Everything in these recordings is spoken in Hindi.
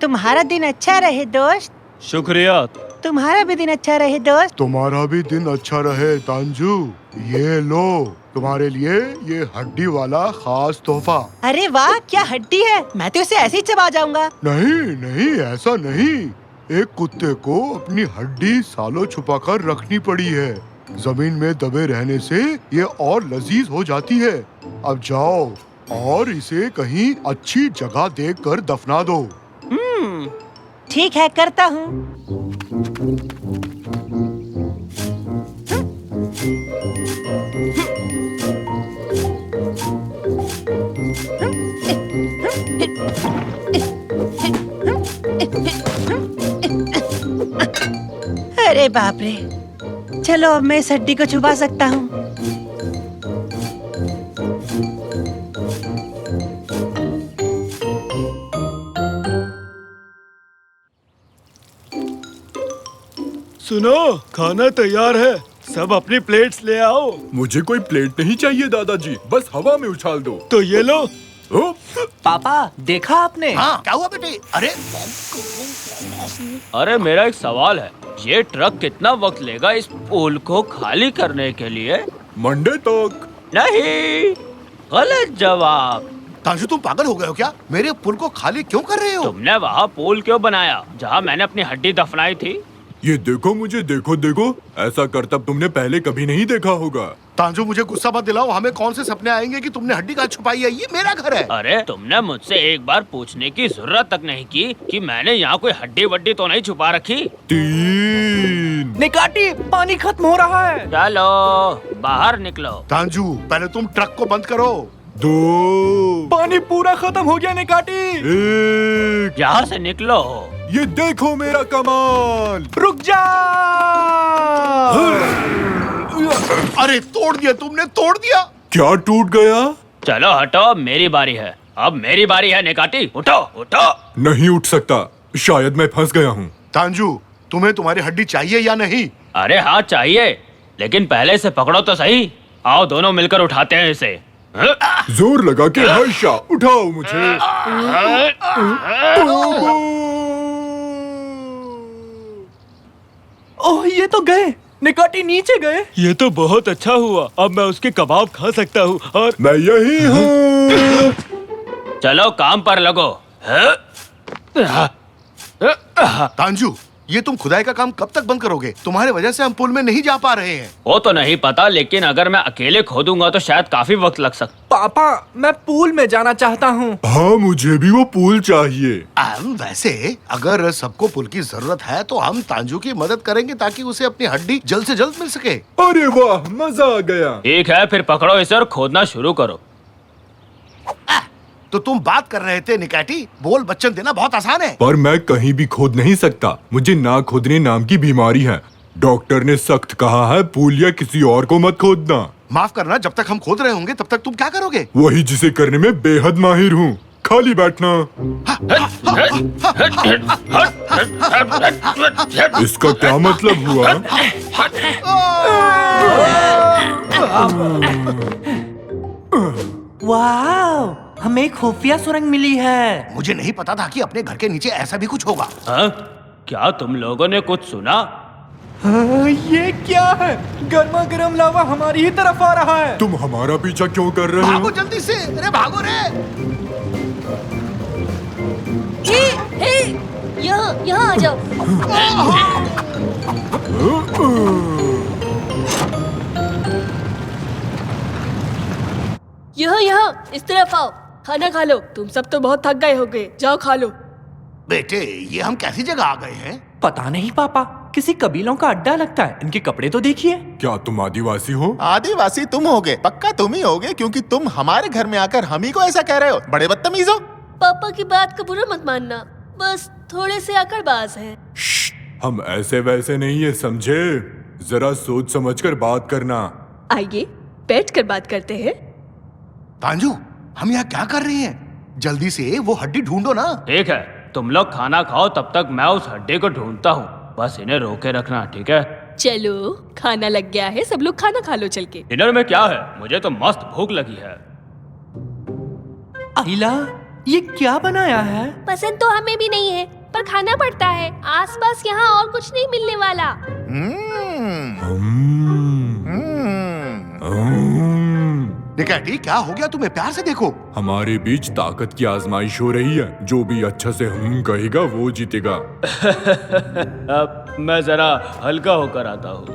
तुम्हारा दिन अच्छा रहे दोस्त। शुक्रिया। तुम्हारा भी दिन अच्छा रहे दोस्त। तुम्हारा भी दिन अच्छा रहे तांजू। ये लो तुम्हारे लिए ये हड्डी वाला खास तोहफा। अरे वाह, क्या हड्डी है, मैं तो इसे ऐसे ही चबा जाऊंगा। नहीं नहीं, ऐसा नहीं। एक कुत्ते को अपनी हड्डी सालों छुपाकर रखनी पड़ी है। जमीन में दबे रहने से ये और लजीज हो जाती है। अब जाओ और इसे कहीं अच्छी जगह देखकर दफना दो। ठीक है, करता हूँ। अरे बाप रे, चलो अब मैं इस हड्डी को छुपा सकता हूँ। सुनो, खाना तैयार है, सब अपनी प्लेट्स ले आओ। मुझे कोई प्लेट नहीं चाहिए दादाजी, बस हवा में उछाल दो। तो ये लो। पापा, देखा आपने? हाँ, क्या हुआ बेटे? अरे मेरा एक सवाल है, ये ट्रक कितना वक्त लेगा इस पुल को खाली करने के लिए? मंडे तक। नहीं, गलत जवाब। तांशु, तुम पागल हो गए हो क्या? मेरे पुल को खाली क्यों कर रहे हो? तुमने वहाँ पुल क्यों बनाया जहाँ मैंने अपनी हड्डी दफनाई थी? ये देखो मुझे, देखो देखो, ऐसा करतब तुमने पहले कभी नहीं देखा होगा। तांजू, मुझे गुस्सा मत दिलाओ। हमें कौन से सपने आएंगे कि तुमने हड्डी कहाँ छुपाई है? ये मेरा घर है। अरे तुमने मुझसे एक बार पूछने की जरूरत तक नहीं की कि मैंने यहाँ कोई हड्डी वड्डी तो नहीं छुपा रखी। 3 निकाटी, पानी खत्म हो रहा है। चलो बाहर निकलो। तांजू, पहले तुम ट्रक को बंद करो। 2 पानी पूरा खत्म हो गया निकाटी। 1 यहाँ से निकलो। ये देखो मेरा कमाल। रुक जा। अरे तोड़ दिया तुमने, तोड़ दिया। क्या टूट गया? चलो हटो, अब मेरी बारी है। अब मेरी बारी है निकाटी, उठो उठो। नहीं उठ सकता, शायद मैं फंस गया हूँ। तांजू, तुम्हें तुम्हारी हड्डी चाहिए या नहीं? अरे हाँ चाहिए, लेकिन पहले से पकड़ो तो सही। आओ दोनों मिलकर उठाते हैं इसे। जोर लगा के हर्षा, उठाओ मुझे। ओह, ये तो गए। निकाटी नीचे गए। ये तो बहुत अच्छा हुआ, अब मैं उसके कबाब खा सकता हूँ। और मैं यही हूँ। चलो काम पर लगो। तांजू, ये तुम खुदाई का काम कब तक बंद करोगे? तुम्हारे वजह से हम पुल में नहीं जा पा रहे हैं। वो तो नहीं पता, लेकिन अगर मैं अकेले खोदूंगा तो शायद काफी वक्त लग सकता। पापा, मैं पूल में जाना चाहता हूँ। हाँ, मुझे भी वो पूल चाहिए। वैसे अगर सबको पुल की जरूरत है तो हम तांजू की मदद करेंगे ताकि उसे अपनी हड्डी जल्द से जल्द मिल सके। अरे वाह, मजा आ गया। ठीक है, फिर पकड़ो इसे और खोदना शुरू करो। तो तुम बात कर रहे थे निकाटी, बोल बच्चन देना बहुत आसान है। पर मैं कहीं भी खोद नहीं सकता, मुझे ना खोदने नाम की बीमारी है। डॉक्टर ने सख्त कहा है, पुल या किसी और को मत खोदना। माफ करना, जब तक हम खोद रहे होंगे तब तक तुम क्या करोगे? वही जिसे करने में बेहद माहिर हूँ, खाली बैठना। इसका क्या मतलब हुआ? वाह, हमें खुफिया सुरंग मिली है। मुझे नहीं पता था कि अपने घर के नीचे ऐसा भी कुछ होगा। हाँ? क्या तुम लोगों ने कुछ सुना? ये क्या है? गर्मा गर्म लावा हमारी ही तरफ आ रहा है। तुम हमारा पीछा क्यों कर रहे भागो हो? जल्दी से, अरे भागो रे। यहाँ आ जाओ। यहाँ इस तरफ आओ, खाना खा लो। तुम सब तो बहुत थक गए होगे, जाओ खा लो। बेटे, ये हम कैसी जगह आ गए हैं? पता नहीं पापा, किसी कबीलों का अड्डा लगता है। इनके कपड़े तो देखिए। क्या तुम आदिवासी हो? आदिवासी तुम होगे, पक्का तुम ही होगे, क्योंकि तुम हमारे घर में आकर हम ही को ऐसा कह रहे हो। बड़े बदतमीज हो। पापा की बात का बुरा मत मानना, बस थोड़े से अकड़बाज हैं। हम ऐसे वैसे नहीं है, समझे? जरा सोच समझकर बात करना। आइए बैठ कर बात करते हैं। तांजू, हम यहाँ क्या कर रहे हैं? जल्दी से वो हड्डी ढूंढो ना। ठीक है, तुम लोग खाना खाओ, तब तक मैं उस हड्डी को ढूंढता हूँ। बस इन्हें रोके रखना, ठीक है? चलो, खाना लग गया है, सब लोग खाना खा लो चल के। डिनर में क्या है? मुझे तो मस्त भूख लगी है। आइला, ये क्या बनाया है? पसंद तो हमें भी नहीं है, पर खाना पड़ता है। आसपास यहाँ और कुछ नहीं मिलने वाला। निकैटी, क्या हो गया तुम्हें? प्यार से देखो। हमारे बीच ताकत की आजमाइश हो रही है। जो भी अच्छा से हम कहेगा वो जीतेगा। अब मैं जरा हल्का होकर आता हूँ।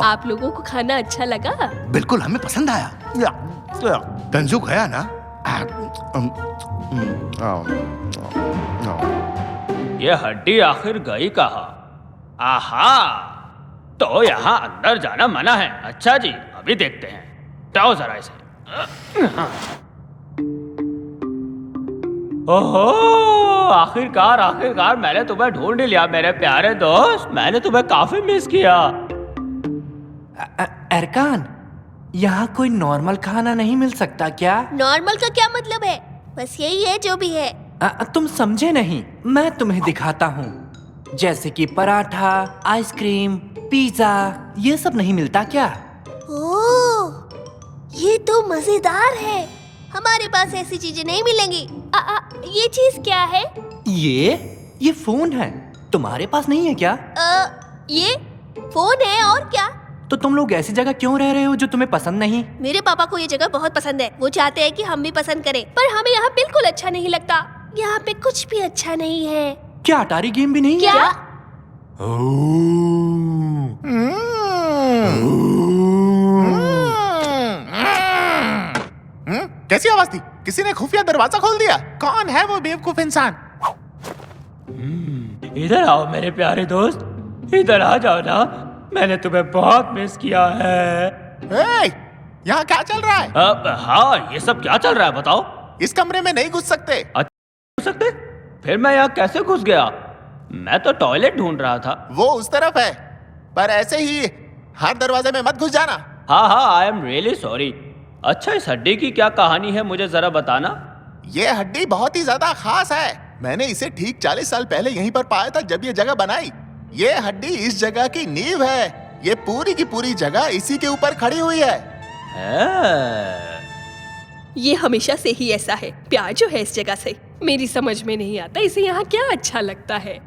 आप लोगों को खाना अच्छा लगा? बिल्कुल, हमें पसंद आया। तंजू गया ना? ये हड्डी आखिर गई कहाँ? आहा, तो यहाँ अंदर जाना मना है। अच्छा जी, अभी देखते हैं। जाओ जरा इसे। ओहो, आखिरकार मैंने तुम्हें ढूंढ लिया मेरे प्यारे दोस्त। मैंने तुम्हें काफी मिस किया। अरकान, यहाँ कोई नॉर्मल खाना नहीं मिल सकता क्या? नॉर्मल का क्या मतलब है? बस यही है जो भी है। तुम समझे नहीं, मैं तुम्हें दिखाता हूँ। जैसे कि पराठा, आइसक्रीम, पिज्जा, ये सब नहीं मिलता क्या? ओह, ये तो मजेदार है। हमारे पास ऐसी चीजें नहीं मिलेंगी। ये चीज क्या है? ये फोन है। तुम्हारे पास नहीं है क्या? ये फोन है और क्या? तो तुम लोग ऐसी जगह क्यों रह रहे हो जो तुम्हें पसंद नहीं? मेरे पापा को ये जगह बहुत पसंद है। वो चाहते हैं कि हम भी पसंद करें, पर हमें यहाँ बिल्कुल अच्छा नहीं लगता। यहाँ पे कुछ भी अच्छा नहीं है। क्या अटारी गेम भी नहीं क्या? है? कैसी आवाज थी? किसी ने खुफिया दरवाजा खोल दिया? कौन है वो बेवकूफ इंसान? इधर आओ मेरे प्यारे दोस्त, इधर आ जाओ ना। मैंने तुम्हें बहुत मिस किया है। यहाँ क्या चल रहा है? हाँ, ये सब क्या चल रहा है बताओ? इस कमरे में नहीं घुस सकते। घुस सकते? फिर मैं यहाँ कैसे घुस गया? मैं तो टॉयलेट ढूंढ रहा था। वो उस तरफ है, पर ऐसे ही हर दरवाजे में मत घुस जाना। हाँ, आई एम रियली सॉरी। अच्छा, इस हड्डी की क्या कहानी है, मुझे जरा बताना। ये हड्डी बहुत ही ज्यादा खास है। मैंने इसे ठीक 40 साल पहले यहीं पर पाया था जब ये जगह बनाई। ये हड्डी इस जगह की नींव है। ये पूरी की पूरी जगह इसी के ऊपर खड़ी हुई है। ये हमेशा से ही ऐसा है। प्यार जो है इस जगह से, मेरी समझ में नहीं आता इसे यहाँ क्या अच्छा लगता है।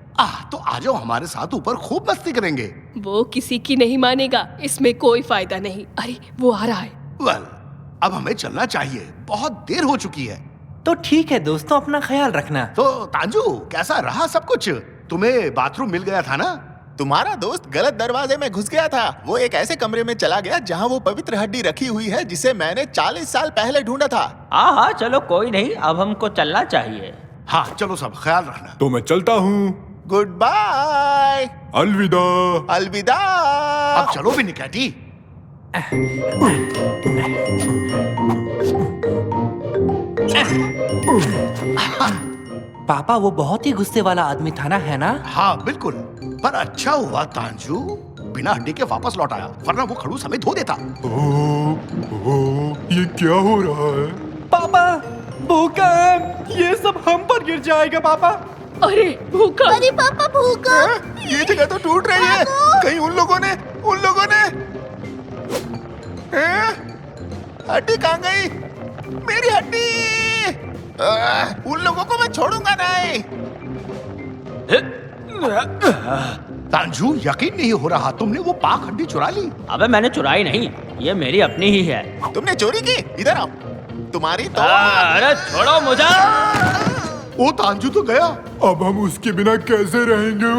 तो आ जाओ हमारे साथ, ऊपर खूब मस्ती करेंगे। वो किसी की नहीं मानेगा, इसमें कोई फायदा नहीं। अरे वो आ रहा है। वेल, अब हमें चलना चाहिए, बहुत देर हो चुकी है। तो ठीक है दोस्तों, अपना ख्याल रखना। तो तांजू, कैसा रहा सब कुछ? तुम्हें बाथरूम मिल गया था ना? तुम्हारा दोस्त गलत दरवाजे में घुस गया था। वो एक ऐसे कमरे में चला गया जहाँ वो पवित्र हड्डी रखी हुई है जिसे मैंने 40 साल पहले ढूंढा था। हाँ, चलो कोई नहीं, अब हमको चलना चाहिए। हाँ चलो, सब ख्याल रखना। तो मैं चलता हूँ। Goodbye. अलविदा। अलविदा। अब चलो भी निकैटी। पापा, वो बहुत ही गुस्से वाला आदमी था ना, है ना? हाँ बिल्कुल, पर अच्छा हुआ तांजू बिना हड्डी के वापस लौट आया, वरना वो खड़ूस हमें धो देता। ये क्या हो रहा है? पापा, भूकंप! ये सब हम पर गिर जाएगा पापा। अरे भूकंप! अरे पापा भूकंप! ये जगह तो टूट रही है। कहीं उन लोगों ने हड्डी कहाँ गई? मेरी हड्डी! उन लोगों को मैं छोड़ूंगा नहीं। तांजू, यकीन नहीं हो रहा, तुमने वो पाक हड्डी चुरा ली। अबे मैंने चुराई नहीं, ये मेरी अपनी ही है। तुमने चोरी की? इधर आओ। तुम्हारी तो अरे छोड़ो मुझे। वो तांजू तो गया। अब हम उसके बिना कैसे रहेंगे?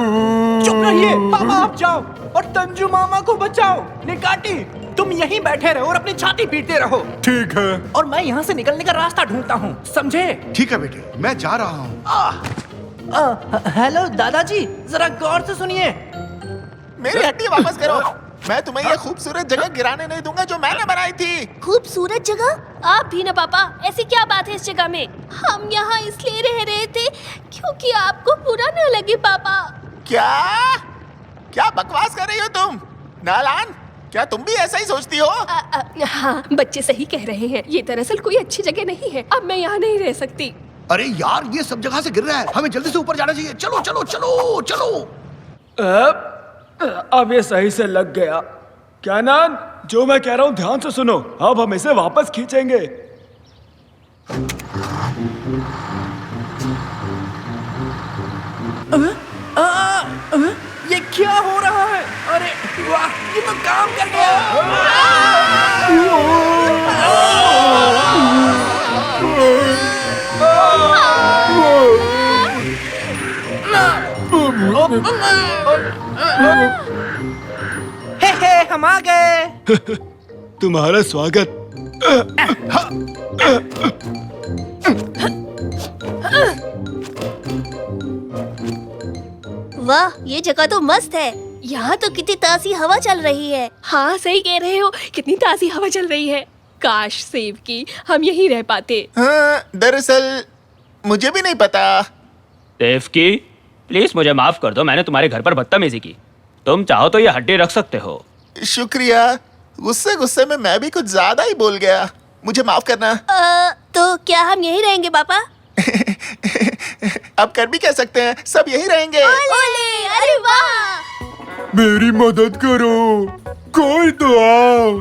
चुप रहिए पापा, आप जाओ और तंजू मामा को बचाओ। निकाटी, तुम यहीं बैठे रहो और अपनी छाती पीटते रहो। ठीक है। और मैं यहाँ से निकलने का रास्ता ढूंढता हूँ, समझे? ठीक है बेटे, मैं जा रहा हूँ। हेलो दादाजी, जरा गौर से सुनिए। मेरी हड्डी वापस करो। मैं तुम्हें ये खूबसूरत जगह गिराने नहीं दूंगा जो मैंने बनाई थी। खूबसूरत जगह? आप भी ना पापा, ऐसी क्या बात है इस जगह में? हम यहाँ इसलिए रह रहे थे क्योंकि आपको बुरा न लगे पापा। क्या बकवास कर रही हो तुम? नालान, क्या तुम भी ऐसा ही सोचती हो? हाँ, बच्चे सही कह रहे हैं। ये दरअसल कोई अच्छी जगह नहीं है। अब मैं यहाँ नहीं रह सकती। अरे यार, ये सब जगह से गिर रहा है, हमें जल्दी से ऊपर जाना चाहिए। चलो चलो चलो चलो। अब ये सही से लग गया। क्या नाम? जो मैं कह रहा हूँ ध्यान से सुनो। अब हम इसे वापस खींचेंगे। वाह, ये तो काम कर गया। हे हम आ गए। तुम्हारा स्वागत। वाह, ये जगह तो मस्त है। यहाँ तो कितनी ताज़ी हवा चल रही है। हाँ सही कह रहे हो, कितनी ताज़ी हवा चल रही है। काश सेब की हम यहीं रह पाते। हाँ, दरअसल मुझे भी नहीं पता। देव की प्लीज मुझे माफ कर दो, मैंने तुम्हारे घर पर बदतमीजी की। तुम चाहो तो ये हड्डी रख सकते हो। शुक्रिया। गुस्से गुस्से में मैं भी कुछ ज्यादा ही बोल गया, मुझे माफ करना। तो क्या हम यहीं रहेंगे पापा? अब कर भी कह सकते हैं, सब यहीं रहेंगे। ओले, अरे वाह! मेरी मदद करो, कोई तो आओ,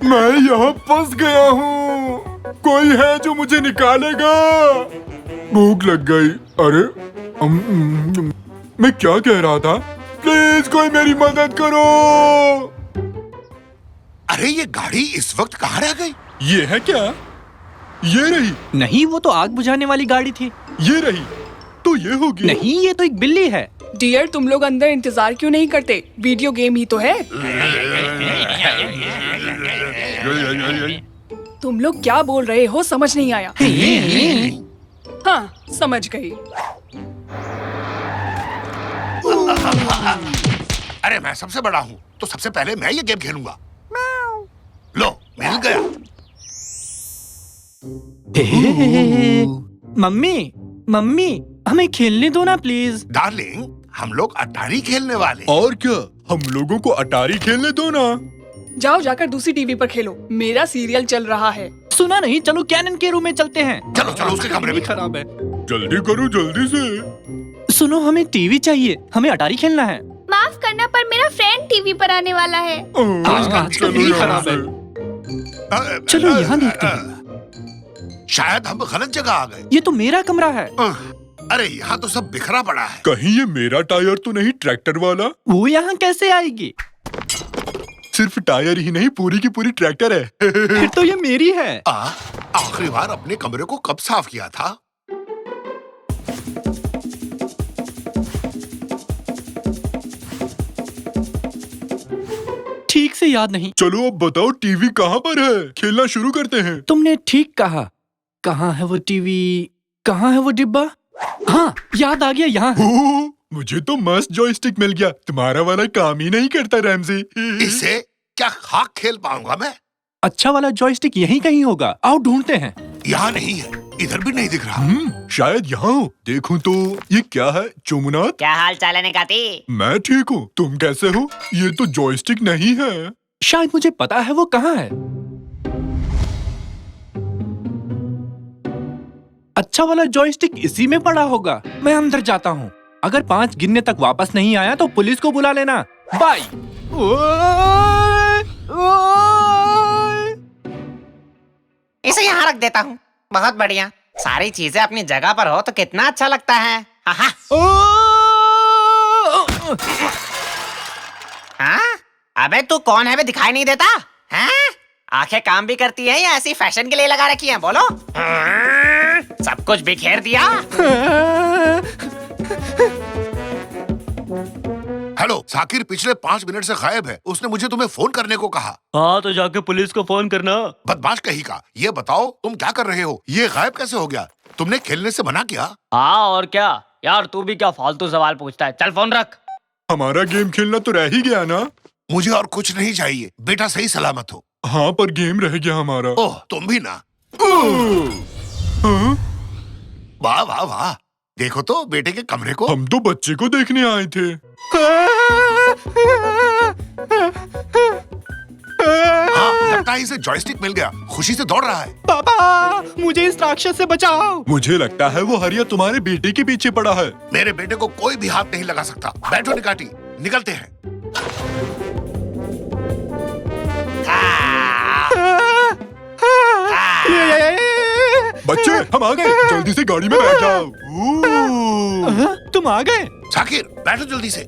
मैं यहाँ फंस गया हूँ। कोई है जो मुझे निकालेगा? भूख लग गई। अरे मैं क्या कह रहा था? प्लीज कोई मेरी मदद करो। अरे ये गाड़ी इस वक्त कहाँ रह गई? ये है क्या? ये रही। नहीं, वो तो आग बुझाने वाली गाड़ी थी। ये रही तो ये होगी। नहीं, ये तो एक बिल्ली है। डियर, तुम लोग अंदर इंतजार क्यों नहीं करते? वीडियो गेम ही तो है। तुम लोग क्या बोल रहे हो समझ नहीं आया। हाँ, समझ गई। अरे मैं सबसे बड़ा हूँ, तो सबसे पहले मैं ये गेम खेलूंगा। लो, मिल गया। मम्मी, मम्मी, हमें खेलने दो ना प्लीज। डार्लिंग, हम लोग अटारी खेलने वाले। और क्या, हम लोगों को अटारी खेलने दो ना। जाओ जाकर दूसरी टीवी पर खेलो, मेरा सीरियल चल रहा है। सुना नहीं, चलो कैनन के रूम में चलते हैं। चलो चलो, उसके कमरे में। खराब है। जल्दी करो, जल्दी से। सुनो, हमें टीवी चाहिए, हमें अटारी खेलना है। माफ करना पर मेरा फ्रेंड टीवी पर आने वाला है। चलो भी यहाँ खराब से। चलो यहाँ देखते हैं। शायद हम गलत जगह आ गए। ये तो मेरा कमरा है। अरे यहाँ तो सब बिखरा पड़ा है। कहीं ये मेरा टायर तो नहीं, ट्रैक्टर वाला? वो यहाँ कैसे आएगी? सिर्फ टायर ही नहीं, पूरी की पूरी ट्रैक्टर है। फिर तो ये मेरी है। आखिरी बार अपने कमरे को कब साफ किया था? ठीक से याद नहीं। चलो अब बताओ, टीवी कहाँ पर है? खेलना शुरू करते हैं। तुमने ठीक कहा। कहाँ है वो टीवी? कहाँ है वो डिब्बा? हाँ, याद आ गया, यहाँ है। ओह, मुझे तो मस्त जॉयस्टिक मिल गया। तुम्हारा वाला काम ही नहीं करता रैमजी। इससे क्या खाक खेल पाऊंगा मैं? अच्छा वाला जॉयस्टिक यहीं कहीं होगा, आओ ढूंढते हैं। यहाँ नहीं है, इधर भी नहीं दिख रहा। शायद यहाँ हो। देखूं तो ये क्या है? चुमनाथ, क्या हाल चाल है निकाती? मैं ठीक हूँ, तुम कैसे हो? ये तो जॉयस्टिक नहीं है। शायद मुझे पता है वो कहाँ है। अच्छा वाला जॉयस्टिक इसी में पड़ा होगा। मैं अंदर जाता हूँ। अगर 5 गिनने तक वापस नहीं आया तो पुलिस को बुला लेना। बाय। इसे यहाँ रख देता हूँ। बहुत बढ़िया, सारी चीजें अपनी जगह पर हो तो कितना अच्छा लगता है। हाँ, अबे तू कौन है बे, दिखाई नहीं देता? हैं? आंखें काम भी करती हैं या ऐसी फैशन के लिए लगा रखी हैं? बोलो। सब कुछ बिखेर दिया। हेलो साकिर, पिछले 5 मिनट से गायब है। उसने मुझे तुम्हें फोन करने को कहा। हाँ तो जाके पुलिस को फोन करना। बदमाश कहीं का। ये बताओ तुम क्या कर रहे हो? ये गायब कैसे हो गया? तुमने खेलने से मना किया? हाँ और क्या यार, तू भी क्या फालतू सवाल पूछता है। चल फोन रख। हमारा गेम खेलना तो रह ही गया ना। मुझे और कुछ नहीं चाहिए, बेटा सही सलामत हो। हाँ, पर गेम रह गया हमारा। ओह, तुम भी ना। हाँ? वाह वाह वाह, देखो तो बेटे के कमरे को। हम तो बच्चे को देखने आए थे। हाँ, लगता है इसे जॉयस्टिक मिल गया। खुशी से दौड़ रहा है। पापा, मुझे इस राक्षस से बचाओ। मुझे लगता है वो हरिया तुम्हारे बेटे के पीछे पड़ा है। मेरे बेटे को कोई भी हाथ नहीं लगा सकता। बैठो निकाटी, निकलते हैं। बच्चे, हम आ गए। जल्दी से गाड़ी में बैठ जाओ। तुम आ गए? साकिर, बैठो जल्दी से।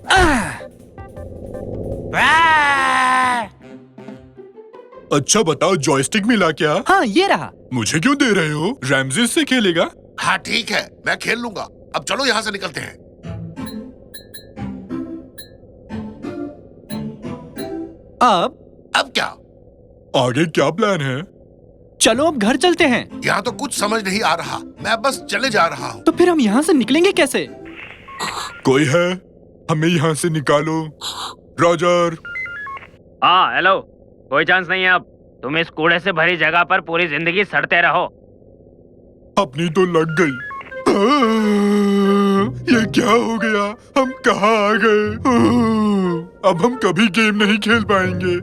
अच्छा बताओ, जॉयस्टिक मिला क्या? हाँ, ये रहा। मुझे क्यों दे रहे हो? रैमजेस से खेलेगा। हाँ ठीक है, मैं खेल लूंगा। अब चलो यहाँ से निकलते हैं। अब क्या? आगे क्या प्लान है? चलो अब घर चलते हैं। यहाँ तो कुछ समझ नहीं आ रहा, मैं बस चले जा रहा हूँ। तो फिर हम यहाँ से निकलेंगे कैसे? कोई है? हमें यहाँ से निकालो। रॉजर। हाँ हेलो, कोई चांस नहीं है अब। तुम इस कूड़े से भरी जगह पर पूरी जिंदगी सड़ते रहो। अपनी तो लग गई। ये क्या हो गया? हम कहाँ आ गए? अब हम कभी गेम नहीं खेल पाएंगे।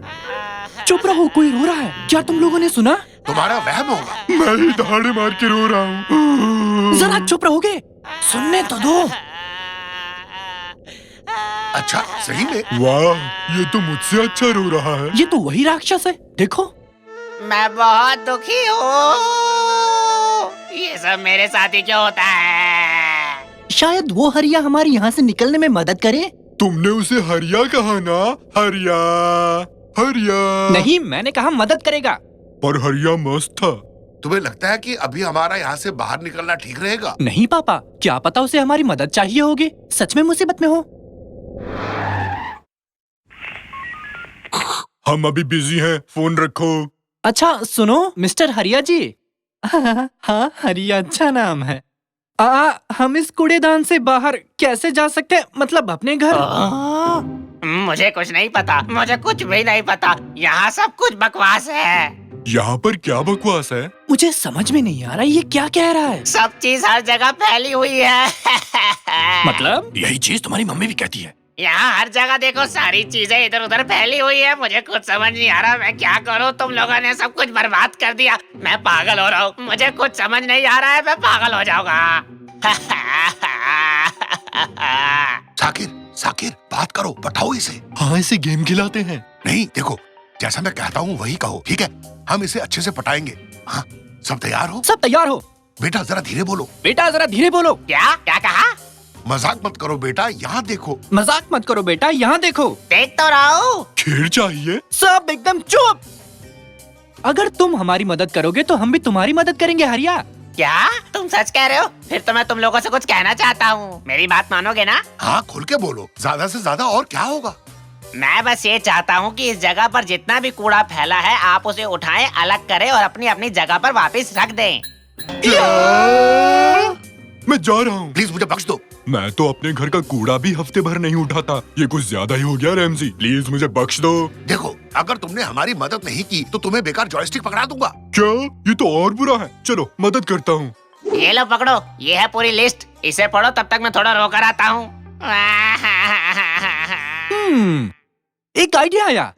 चुप रहो, कोई रो रहा है। क्या तुम लोगों ने सुना? तुम्हारा वहम होगा। मैं ही दहाड़े मार के रो रहा हूँ। जरा चुप रहोगे? सुनने तो दो। अच्छा सही में? वाह, ये तो मुझसे अच्छा रो रहा है। ये तो वही राक्षस है, देखो। मैं बहुत दुखी हूँ। ये सब मेरे साथ ही क्यों होता है? शायद वो हरिया हमारी यहाँ से निकलने में मदद करे। तुमने उसे हरिया कहा ना? हरिया हरिया। नहीं, मैंने कहा मदद करेगा। पर हरिया मस्त था। तुम्हें लगता है कि अभी हमारा यहाँ से बाहर निकलना ठीक रहेगा? नहीं पापा, क्या पता उसे हमारी मदद चाहिए होगी। सच में मुसीबत में हो। हम अभी बिजी हैं, फोन रखो। अच्छा सुनो मिस्टर हरिया जी। हाँ, हरिया अच्छा नाम है। हम इस कूड़ेदान से बाहर कैसे जा सकते हैं? मतलब अपने घर। मुझे कुछ नहीं पता, मुझे कुछ भी नहीं पता। यहाँ सब कुछ बकवास है। यहाँ पर क्या बकवास है? मुझे समझ में नहीं आ रहा ये क्या कह रहा है। सब चीज हर जगह फैली हुई है। मतलब? यही चीज तुम्हारी मम्मी भी कहती है। यहाँ हर जगह देखो, सारी चीजें इधर उधर फैली हुई है। मुझे कुछ समझ नहीं आ रहा, मैं क्या करूँ? तुम लोगों ने सब कुछ बर्बाद कर दिया। मैं पागल हो रहा हूँ, मुझे कुछ समझ नहीं आ रहा है, मैं पागल हो जाऊंगा। साकिर, साकिर बात करो, बताओ इसे। हाँ, इसे गेम खिलाते हैं। नहीं देखो, जैसा मैं कहता हूँ वही कहो, ठीक है? हम इसे अच्छे से पटाएंगे। हाँ, सब तैयार हो? सब तैयार हो। बेटा जरा धीरे बोलो। बेटा जरा धीरे बोलो। क्या क्या कहा? मजाक मत करो बेटा, यहाँ देखो। मजाक मत करो बेटा, यहाँ देखो। देख तो रहा हूँ। खीर चाहिए? सब एकदम चुप। अगर तुम हमारी मदद करोगे तो हम भी तुम्हारी मदद करेंगे हरिया। क्या तुम सच कह रहे हो? फिर तो मैं तुम लोगों से कुछ कहना चाहता हूँ, मेरी बात मानोगे ना? हाँ खुल के बोलो, ज्यादा से ज्यादा और क्या होगा? मैं बस ये चाहता हूँ कि इस जगह पर जितना भी कूड़ा फैला है आप उसे उठाएं, अलग करें और अपनी अपनी जगह पर वापस रख दें। मैं जा रहा हूँ। प्लीज मुझे बख्श दो। मैं तो अपने घर का कूड़ा भी हफ्ते भर नहीं उठाता। ये कुछ ज्यादा ही हो गया रैमजी, प्लीज मुझे बख्श दो। देखो, अगर तुमने हमारी मदद नहीं की तो तुम्हें बेकार जॉयस्टिक पकड़ा दूंगा। क्या? ये तो और बुरा है। चलो मदद करता हूँ। ये लो पकड़ो, ये है पूरी लिस्ट, इसे पढ़ो, तब तक मैं थोड़ा रोकर आता हूँ। एक आइडिया आया।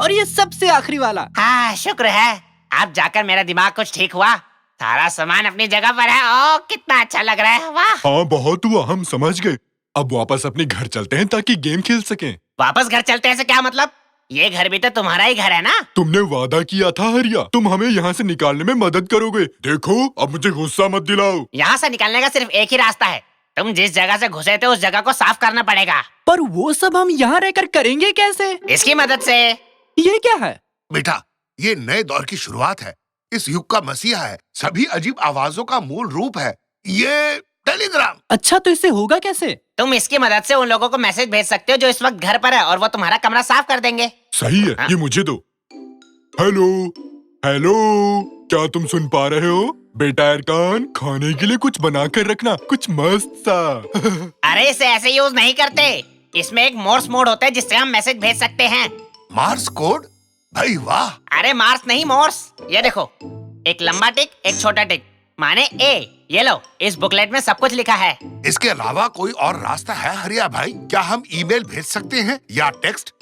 और ये सबसे आखिरी वाला। हाँ शुक्र है, अब जाकर मेरा दिमाग कुछ ठीक हुआ। सारा सामान अपनी जगह पर है। ओ कितना अच्छा लग रहा है, वाह। हाँ बहुत हुआ, हम समझ गए। अब वापस अपने घर चलते हैं ताकि गेम खेल सकें। वापस घर चलते हैं से क्या मतलब? ये घर भी तो तुम्हारा ही घर है ना? तुमने वादा किया था हरिया, तुम हमें यहाँ से निकालने में मदद करोगे। देखो अब मुझे गुस्सा मत दिलाओ। यहाँ से निकलने का सिर्फ एक ही रास्ता है, तुम जिस जगह से घुसे थे उस जगह को साफ करना पड़ेगा। पर वो सब हम यहाँ रहकर करेंगे कैसे? इसकी मदद से। ये क्या है? बेटा ये नए दौर की शुरुआत है, इस युग का मसीहा है, सभी अजीब आवाजों का मूल रूप है ये टेलीग्राम। अच्छा तो इससे होगा कैसे? तुम इसकी मदद से उन लोगों को मैसेज भेज सकते हो जो इस वक्त घर पर है, और वो तुम्हारा कमरा साफ कर देंगे। सही है, ये मुझे दो। हेलो हेलो क्या तुम सुन पा रहे हो? बेटा अरकान, खाने के लिए कुछ बना कर रखना, कुछ मस्त सा। अरे इसे ऐसे यूज नहीं करते। इसमें एक मोर्स मोड होता है जिससे हम मैसेज भेज सकते हैं। Mars code? भाई वाह। अरे मार्स नहीं, मोर्स। ये देखो, एक लंबा टिक, एक छोटा टिक, माने ए। ये लो, इस बुकलेट में सब कुछ लिखा है। इसके अलावा कोई और रास्ता है हरिया भाई? क्या हम ईमेल भेज सकते हैं या टेक्स्ट?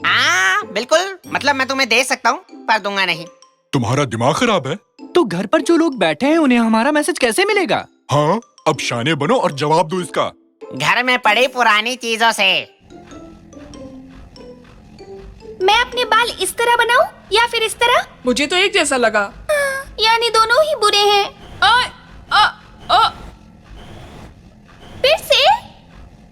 बिल्कुल, मतलब मैं तुम्हें दे सकता हूँ पर दूंगा नहीं। तुम्हारा दिमाग खराब है? तो घर पर जो लोग बैठे हैं उन्हें हमारा मैसेज कैसे मिलेगा? हाँ, अब शाने बनो और जवाब दो इसका। घर में पड़ी पुरानी चीजों से। मैं अपने बाल इस तरह बनाऊं या फिर इस तरह? मुझे तो एक जैसा लगा। यानी दोनों ही बुरे हैं। फिर से?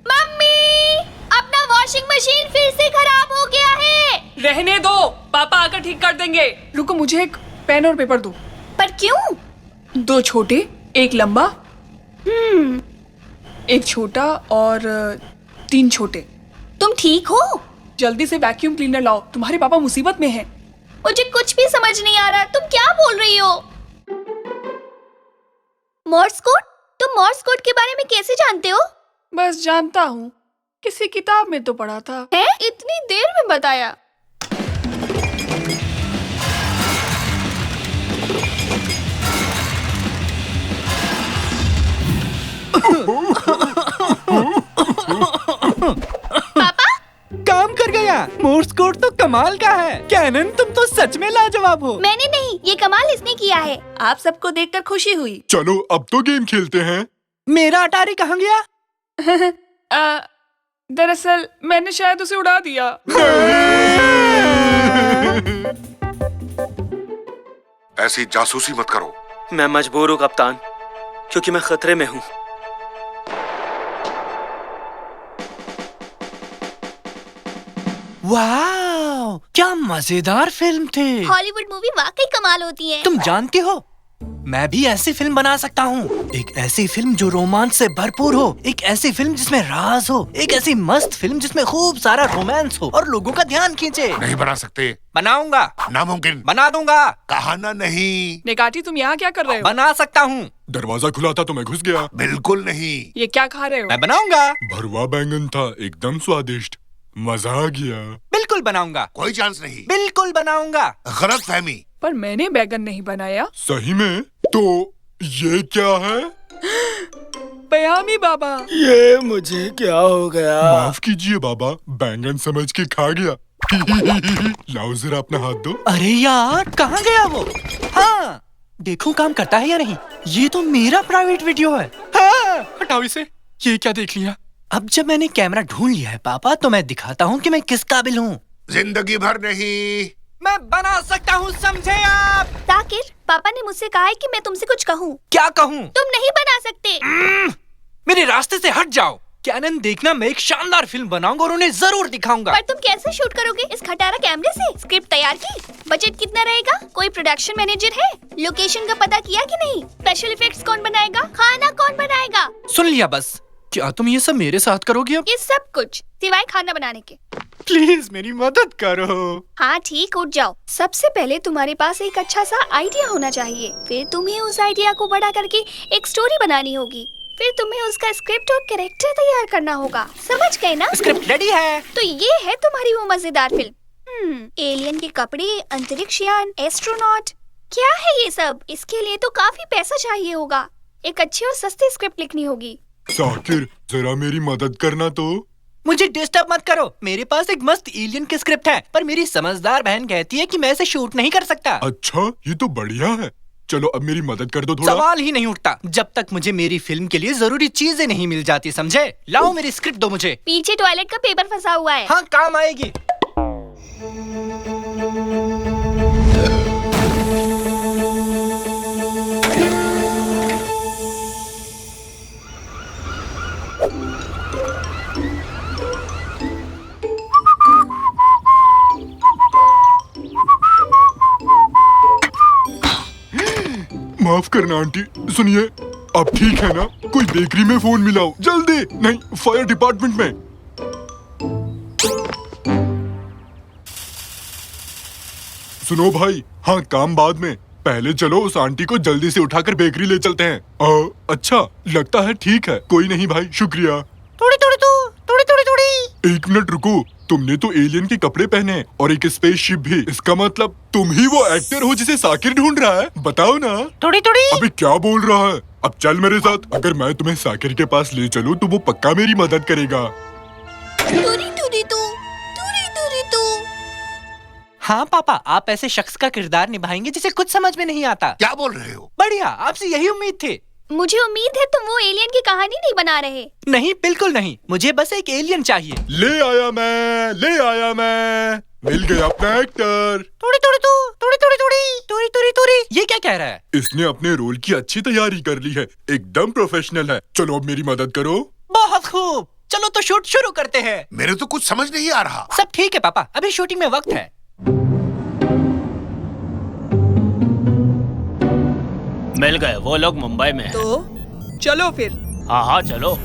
मम्मी, अपना वॉशिंग मशीन फिर से खराब हो गया है। रहने दो, पापा आकर ठीक कर देंगे। रुको, मुझे एक पेन और पेपर दो। पर क्यों? 2 छोटे, एक लंबा, एक छोटा और 3 छोटे। तुम ठीक हो? जल्दी से वैक्यूम क्लीनर लाओ, तुम्हारे पापा मुसीबत में हैं। मुझे कुछ भी समझ नहीं आ रहा, तुम क्या बोल रही हो? Morse code? तुम मोर्स कोड के बारे में कैसे जानते हो? बस जानता हूँ, किसी किताब में तो पढ़ा था। है? इतनी देर में बताया। पापा? काम कर गया। मोर्स कोड तो कमाल का है। कैनन, तुम तो सच में लाजवाब हो। मैंने नहीं, ये कमाल इसने किया है। आप सबको देखकर खुशी हुई। चलो अब तो गेम खेलते हैं। मेरा अटारी कहाँ गया? दरअसल मैंने शायद उसे उड़ा दिया। ऐसी जासूसी मत करो। मैं मजबूर हूँ कप्तान, क्योंकि मैं खतरे में हूँ। वाह, क्या मजेदार फिल्म थी। हॉलीवुड मूवी वाकई कमाल होती है। तुम जानती हो, मैं भी ऐसी फिल्म बना सकता हूँ। एक ऐसी फिल्म जो रोमांच से भरपूर हो, एक ऐसी फिल्म जिसमें राज हो, एक ऐसी मस्त फिल्म जिसमें खूब सारा रोमांस हो और लोगों का ध्यान खींचे। नहीं बना सकते। बनाऊंगा। नामुमकिन। बना दूंगा। कहा ना नहीं। नेगाटी, तुम यहाँ क्या कर रहे हो? बना सकता हूँ। दरवाजा खुला था तो मैं घुस गया। बिल्कुल नहीं। ये क्या खा रहे हो? मैं बनाऊंगा। भरवा बैंगन था, एकदम स्वादिष्ट, मजा आ गया। बिल्कुल बनाऊंगा। कोई चांस नहीं। बिल्कुल बनाऊंगा। गलत फहमी। पर मैंने बैगन नहीं बनाया। सही में? तो ये क्या है? पयामी बाबा। ये मुझे क्या हो गया? माफ कीजिए बाबा, बैंगन समझ के खा गया। लाओ जरा अपना हाथ दो। अरे यार, कहाँ गया वो? हाँ, देखूं काम करता है या नहीं। ये तो मेरा प्राइवेट वीडियो है। हाँ, हटाओ इसे। ये क्या देख लिया? अब जब मैंने कैमरा ढूंढ लिया है पापा, तो मैं दिखाता हूँ कि मैं किस काबिल हूँ। जिंदगी भर नहीं। मैं बना सकता हूँ, समझे आप? ताकिर, पापा ने मुझसे कहा है कि मैं तुमसे कुछ कहूँ। क्या कहूँ? तुम नहीं बना सकते। मेरे रास्ते से हट जाओ। कैनन, देखना, मैं एक शानदार फिल्म बनाऊंगा और उन्हें जरूर दिखाऊंगा। पर तुम कैसे शूट करोगे इस खटारा कैमरे से? स्क्रिप्ट तैयार की? बजट कितना रहेगा? कोई प्रोडक्शन मैनेजर है? लोकेशन का पता किया कि नहीं? स्पेशल इफेक्ट्स कौन बनाएगा? खाना कौन बनाएगा? सुन लिया बस। क्या तुम ये सब मेरे साथ करोगी अब? ये सब कुछ सिवाय खाना बनाने के। प्लीज मेरी मदद करो। हाँ ठीक, उठ जाओ। सबसे पहले तुम्हारे पास एक अच्छा सा आइडिया होना चाहिए। फिर तुम्हें उस आइडिया को बड़ा करके एक स्टोरी बनानी होगी। फिर तुम्हें उसका स्क्रिप्ट और कैरेक्टर तैयार करना होगा। समझ गए ना? स्क्रिप्ट रेडी है। तो ये है तुम्हारी वो मजेदार फिल्म। एलियन के कपड़े, अंतरिक्ष यान, एस्ट्रोनॉट, क्या है ये सब? इसके लिए तो काफी पैसा चाहिए होगा। एक अच्छी और सस्ती स्क्रिप्ट लिखनी होगी। साकिर, जरा मेरी मदद करना तो। मुझे डिस्टर्ब मत करो। मेरे पास एक मस्त एलियन की स्क्रिप्ट है, पर मेरी समझदार बहन कहती है कि मैं इसे शूट नहीं कर सकता। अच्छा, ये तो बढ़िया है। चलो अब मेरी मदद कर दो थोड़ा। सवाल ही नहीं उठता जब तक मुझे मेरी फिल्म के लिए जरूरी चीजें नहीं मिल जाती, समझे? लाओ मेरी स्क्रिप्ट दो मुझे। पीछे टॉयलेट का पेपर फंसा हुआ है। हाँ, काम आएगी। माफ करना आंटी, सुनिए, अब ठीक है ना? कोई बेकरी में फोन मिलाओ जल्दी। नहीं, फायर डिपार्टमेंट में। सुनो भाई, हाँ काम बाद में, पहले चलो उस आंटी को जल्दी से उठाकर बेकरी ले चलते हैं। अच्छा, लगता है ठीक है। कोई नहीं भाई, शुक्रिया। थोड़ी थोड़ी थोड़ी। एक मिनट रुको, तुमने तो एलियन के कपड़े पहने और एक स्पेसशिप भी। इसका मतलब तुम ही वो एक्टर हो जिसे साकिर ढूंढ रहा है? बताओ ना। थोड़ी। अभी क्या बोल रहा है? अब चल मेरे साथ। अगर मैं तुम्हें साकिर के पास ले चलूं तो वो पक्का मेरी मदद करेगा। हाँ पापा, आप ऐसे शख्स का किरदार निभाएंगे जिसे कुछ समझ में नहीं आता। क्या बोल रहे हो? बढ़िया, आपसे यही उम्मीद थी। मुझे उम्मीद है तुम वो एलियन की कहानी नहीं बना रहे। नहीं, बिल्कुल नहीं। मुझे बस एक एलियन चाहिए। ले आया मैं। मिल गया अपना एक्टर। थोड़ी। ये क्या कह रहा है? इसने अपने रोल की अच्छी तैयारी कर ली है, एकदम प्रोफेशनल है। चलो अब मेरी मदद करो। बहुत खूब, चलो तो शूट शुरू करते हैं। मेरे तो कुछ समझ नहीं आ रहा। सब ठीक है पापा, अभी शूटिंग में वक्त है। मिल गए, वो लोग मुंबई में हैं। तो चलो फिर। हाँ चलो।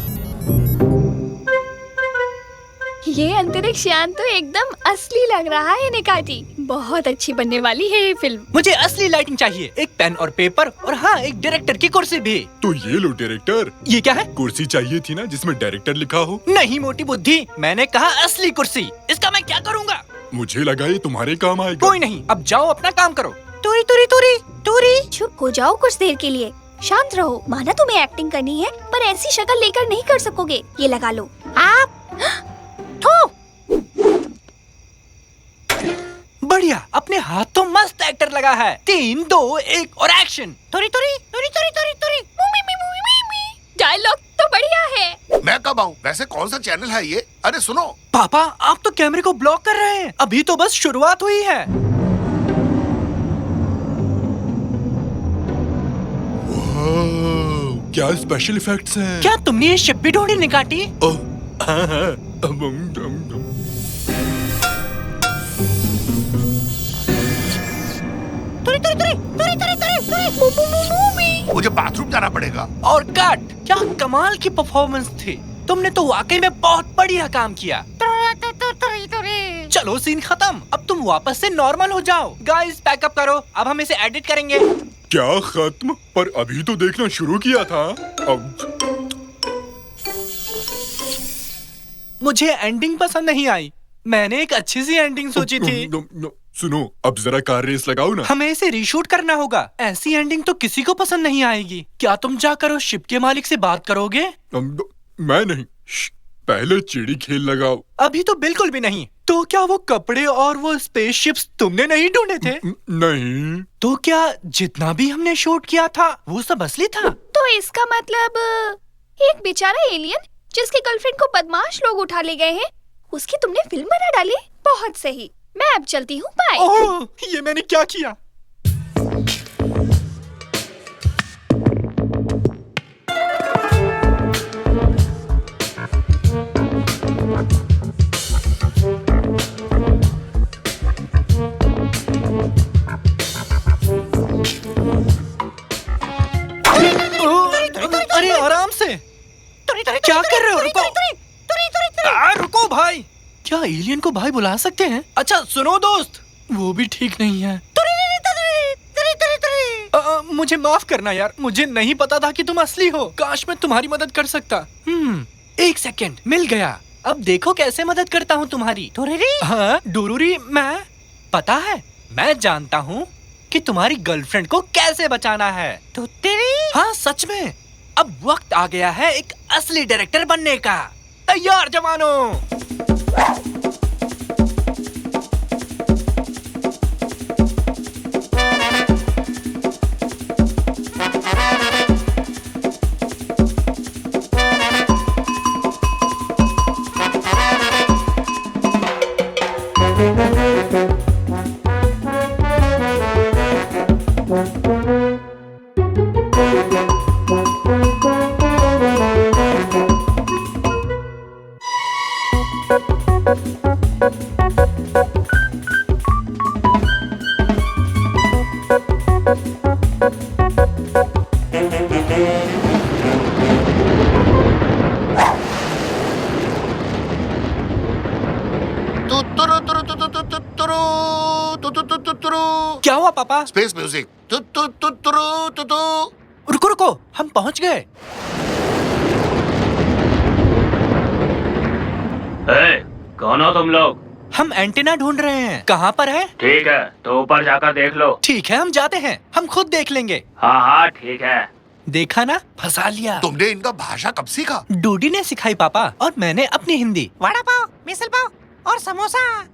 ये अंतरिक्ष यान तो एकदम असली लग रहा है निकाटी। बहुत अच्छी बनने वाली है ये फिल्म। मुझे असली लाइटिंग चाहिए, एक पेन और पेपर, और हाँ, एक डायरेक्टर की कुर्सी भी। तो ये लो डायरेक्टर। ये क्या है? कुर्सी चाहिए थी ना जिसमें डायरेक्टर लिखा हो। नहीं मोटी बुद्धि, मैंने कहा असली कुर्सी। इसका मैं क्या करूँगा? मुझे लगा ये तुम्हारे काम आएगा। कोई नहीं, अब जाओ अपना काम करो। तुरी। चुप हो जाओ कुछ देर के लिए, शांत रहो। माना तुम्हें एक्टिंग करनी है, पर ऐसी शक्ल लेकर नहीं कर सकोगे। ये लगा लो आप। बढ़िया, अपने हाथ तो मस्त एक्टर लगा है। 3, 2, 1 और एक्शन। तुरी। डायलॉग तो बढ़िया है। मैं कब आऊँ? वैसे कौन सा चैनल है ये? अरे सुनो पापा, आप तो कैमरे को ब्लॉक कर रहे हैं। अभी तो बस शुरुआत हुई है। क्या स्पेशल इफेक्ट्स हैं? क्या तुमने ये शिप भी ढूंढी निकाटी? हाँ। मुझे बाथरूम जाना पड़ेगा। और कट, क्या कमाल की परफॉर्मेंस थी। तुमने तो वाकई में बहुत बढ़िया काम किया। चलो सीन खत्म, अब तुम वापस से नॉर्मल हो जाओ। गाइस पैकअप करो, अब हम इसे एडिट करेंगे। क्या खत्म? पर अभी तो देखना शुरू किया था। अब मुझे एंडिंग पसंद नहीं आई। मैंने एक अच्छी सी एंडिंग सोची थी। सुनो, अब जरा कार रेस लगाओ ना। हमें इसे रीशूट करना होगा। ऐसी एंडिंग तो किसी को पसंद नहीं आएगी। क्या तुम जाकर उस शिप के मालिक से बात करोगे? मैं नहीं। पहले चिड़ी खेल लगाओ। अभी तो बिल्कुल भी नहीं। तो क्या वो कपड़े और वो स्पेसशिप्स तुमने नहीं ढूंढे थे? नहीं। तो क्या जितना भी हमने शूट किया था वो सब असली था? तो इसका मतलब एक बेचारा एलियन जिसकी गर्लफ्रेंड को बदमाश लोग उठा ले गए हैं, उसकी तुमने फिल्म बना डाली। बहुत सही, मैं अब चलती हूँ। बाय। ओह, ये मैंने क्या किया? अरे आराम से, क्या कर रहे हो? रुको भाई। क्या एलियन को भाई बुला सकते हैं? अच्छा सुनो दोस्त, वो भी ठीक नहीं है। मुझे माफ करना यार, मुझे नहीं पता था कि तुम असली हो। काश मैं तुम्हारी मदद कर सकता। एक सेकंड, मिल गया। अब देखो कैसे मदद करता हूँ तुम्हारी। हाँ डोरूरी, मैं पता है, मैं जानता हूँ कि तुम्हारी गर्लफ्रेंड को कैसे बचाना है। तो तेरी हाँ सच में, अब वक्त आ गया है एक असली डायरेक्टर बनने का। तैयार जवानों। क्या हुआ पापा? Space music. रुको रुको, हम पहुंच गए। कौन हो तुम लोग? हम एंटीना ढूंढ रहे हैं। कहाँ पर है? ठीक है, तो ऊपर जाकर देख लो। ठीक है, हम जाते हैं, हम खुद देख लेंगे। हाँ हाँ ठीक है। देखा ना, फंसा लिया। तुमने इनका भाषा कब सीखा? डूडी ने सिखाई पापा, और मैंने अपनी हिंदी। वड़ा पाव, मिसल पाव और समोसा।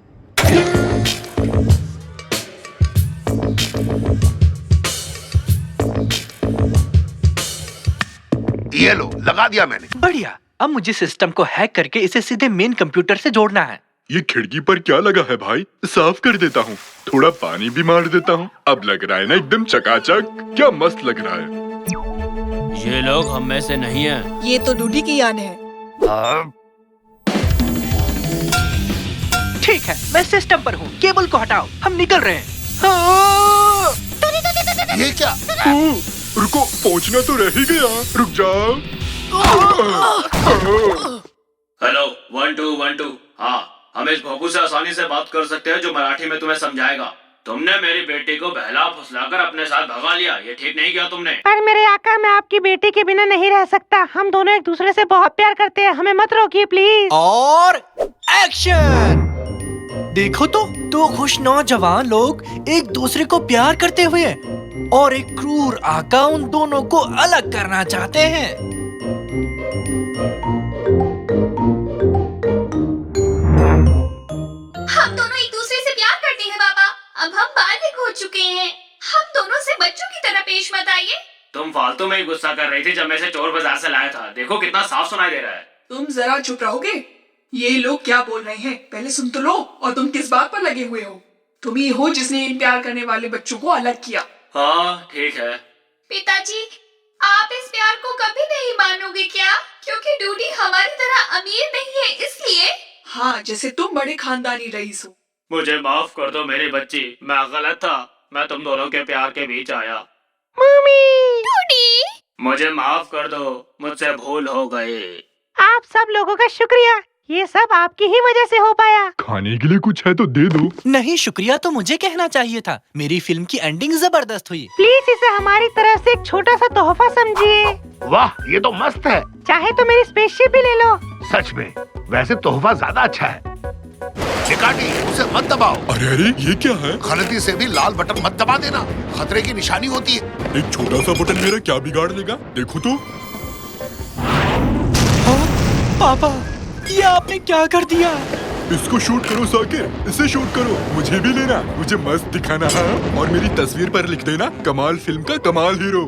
ये लो, लगा दिया मैंने। बढ़िया। अब मुझे सिस्टम को हैक करके इसे सीधे मेन कंप्यूटर से जोड़ना है। ये खिड़की पर क्या लगा है भाई? साफ कर देता हूँ, थोड़ा पानी भी मार देता हूँ। अब लग रहा है ना एकदम चकाचक। क्या मस्त लग रहा है। ये लोग हम में से नहीं है। ये तो डूडी की यान है। ठीक है, मैं सिस्टम पर हूँ। केबल को हटाओ, हम निकल रहे हैं। ये क्या? रुको, पहुँचना तो रह ही गया। रुक जाओ। हेलो 1 2 1 2। हाँ, हम इस भोपू से आसानी से बात कर सकते हैं जो मराठी में तुम्हें समझाएगा। तुमने मेरी बेटी को बहला फुसलाकर अपने साथ भगा लिया, ये ठीक नहीं किया तुमने। पर मेरे आका, मैं आपकी बेटी के बिना नहीं रह सकता। हम दोनों एक दूसरे से बहुत प्यार करते हैं, हमें मत रोकिए प्लीज। और एक्शन। देखो तो, दो खुश नौजवान लोग एक दूसरे को प्यार करते हुए और एक क्रूर आका उन दोनों को अलग करना चाहते हैं। हम दोनों एक दूसरे से प्यार करते हैं पापा। अब हम बालिग हो चुके हैं। हम दोनों से बच्चों की तरह पेश मत आइए। तुम फालतू में ही गुस्सा कर रही थी जब मैं इसे चोर बाजार से लाया था। देखो कितना साफ सुनाई दे रहा है। तुम जरा चुप रहोगे? ये लोग क्या बोल रहे हैं पहले सुन तो लो। और तुम किस बात पर लगे हुए हो? तुम ही हो जिसने इन प्यार करने वाले बच्चों को अलग किया। हाँ ठीक है। पिताजी, आप इस प्यार को कभी नहीं मानोगे क्या? क्योंकि डूडी हमारी तरह अमीर नहीं है, इसलिए। हाँ, जैसे तुम बड़े खानदानी रईस हो। मुझे माफ कर दो मेरी बच्ची, मैं गलत था। मैं तुम दोनों के प्यार के बीच आया। मम्मी, डूडी, मुझे माफ कर दो, मुझसे भूल हो गई। आप सब लोगों का शुक्रिया, ये सब आपकी ही वजह से हो पाया। खाने के लिए कुछ है तो दे दो। नहीं, शुक्रिया तो मुझे कहना चाहिए था। मेरी फिल्म की एंडिंग जबरदस्त हुई। प्लीज इसे हमारी तरफ से एक छोटा सा तोहफा समझिए। वाह, ये तो मस्त है। चाहे तो मेरी स्पेसशिप भी ले लो। सच में, वैसे तोहफा ज्यादा अच्छा है। चिकाटी, उसे मत दबाओ। अरे अरे, ये क्या है? गलती से भी लाल बटन मत दबा देना, खतरे की निशानी होती है। एक छोटा सा बटन मेरा क्या बिगाड़ देगा? देखो तो। हाँ, पापा, ये आपने क्या कर दिया? इसको शूट करो साकिर, इसे शूट करो। मुझे भी लेना, मुझे मस्त दिखाना है। और मेरी तस्वीर पर लिख देना, कमाल फिल्म का कमाल हीरो।